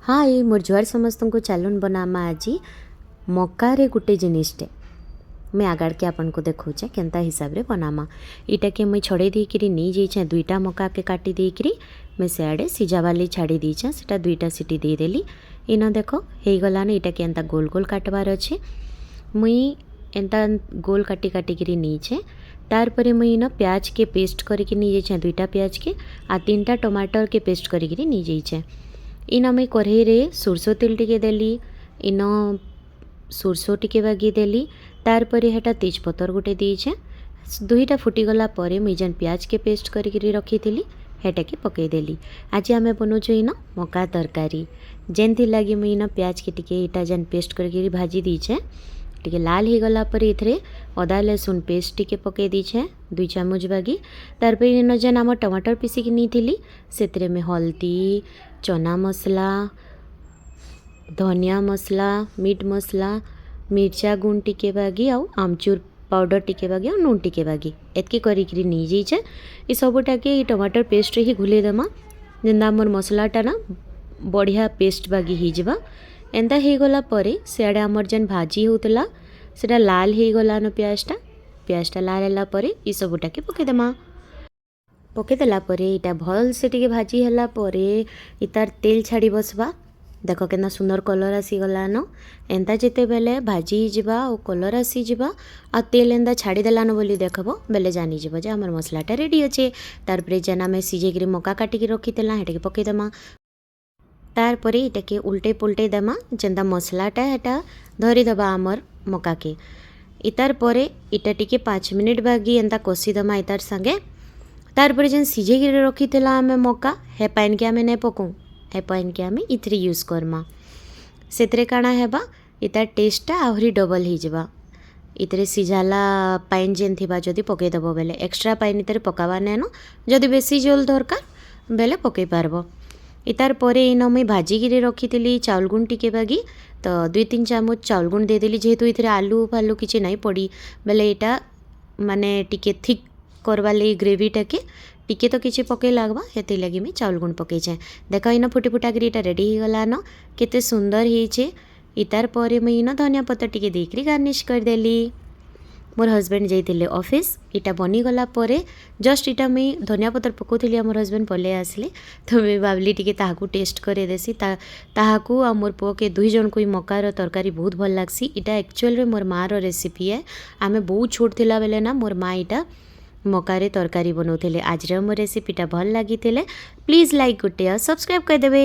हाय मोर जुआर समस्त को चलून बनामा आज मक्कार गोटे जिनिसटे मैं आगाड़ के आपन को देखौचे केंता हिसाब रे बनामा। इटा के मुई छड़े देकरी नहीं जाइछे दुईटा मक्का के काटी देकरी मैं सियाड़े सिजावाली छाड़ी दीछे सेटा दुईटा सीटी दे देली। इन देखो हे गलान इटा के एंता गोल गोल काटबार अच्छे मुई एंता गोल काटी काटी करी नीचे तार परे मुई इन प्याज के पेस्ट करके नहीं जाइछे दुईटा प्याज के आ 3टा टमाटर के पेस्ट करके नहीं जाइछे। इन मैं कढ़ई रे सोरसो तेल टिके देली इन सोरसो टिके बागी देली तार परे हेटा तेजपतर गोटे दीछे दुईटा फुटीगला परे मुई जेन प्याज के पेस्ट करके रखी थी हेटा के पकई देली। आज आम बनाऊँ इन मक्का तरकारी जेनथी लगी मुई इन प्याज के टिके इटा जेन पेस्ट करके भाजी दीछे टिके लाल हो गला पर इथरे अदा लहसुन पेस्ट टिके पकई दीछे 2 चामच बागी तार पर इन जेन आम टमाटर पीसिकी नहीं थी से में हल्दी चना मसला धनिया मसला मीट मसला मिर्चा गुण टिके बागी आउ आमचूर पाउडर टिके बागी और नून टिके बागी एतकी करी नहीं जाइए ये सबूटा के टमाटर पेस्ट ही घुले देमा जेनता मोर मसलाटा ना बढ़िया पेस्ट बागी ही जावा एंता हो गला परे सियाड़े आमर जेन भाजी होतला सेटा लाल हो गलान प्याजटा लाल हैला परे ये सबूटा के पकेदेमा पकेदेला परे इटा भल से टिके भाजी हैला परे इतार तेल छाड़ी बसबा देख केना सुंदर कलर आसी गलान एंता जेते बेले भाजी जिबा और कलर आसी जिबा आ तेल एंता छाड़ी देलान बोली देखबो बेले जानी जिबो जे हमर मसलाटा रेडी अच्छे। तार परे जेन आमे सिजेकरी मक्का काटिकी रखीतेला हेटाके पकेदेमा तार परे इटाके उल्टे पुल्टे देमा जेनता मसलाटा हेटा धरी देबा आमर मक्का के इतार परे इटा टिके 5 मिनिट बागी एंता कषी देमा इतार संगे तार परे जेन सिजेकरी रखीतेला आमे मक्का हे पाइन के आमे नै पकऊ हे पाइन के आमे इथरे यूज करमा सेतरे काଣା हेबा इतार टेस्टटा आहरी डबल हो जाबा इतरे सिझाला पाइन जेन थिबा जदि पकई देबो बेले एक्स्ट्रा पाइन इतरे पकावा नेनो जदि बेसी झोल दरकार बेले पकई पारबो। इतार परे इन मुई भाजिकी रखी चाउल गुण टिके बागी तो 2-3 चामच चाउल गुण दे देली जेहेतु इतरे आलू फालू किछि नहीं पड़ी बेले इटा माने टिके थिक करवा लगी ग्रेवीटा के टिके तो किछि पकई लागबा हेति लगी मैं चाउल गुण पकईछे देख इन फुटी फुटा करी इटा रेडी हो गलान केते सुंदर होइछे। इतार परे मुई इन धनिया पत्ता टिके देकरी गार्निश कर देली। मोर हस्बैंड जाइतिले ऑफिस इटा बनी गला परे जस्ट इटा मुई धनिया पत्तर पकाउथिली मोर हस्बैंड पले आसले तो मैं भावली टिके ताहाकू टेस्ट करे देसी ताहाकू आ मोर पुओ के 2 जन को मक्कार तरकारी बहुत भल लागसी। इटा एक्चुअल रे मोर माँ रो रेसिपी है आमे बहुत छोट थिला बेले ना मोर माँ इटा मक्कार तरकारी बनाउथिले। आज रो मोर रेसिपीटा भल लागिथिले प्लीज लाइक गुटे सब्सक्राइब कर देबे।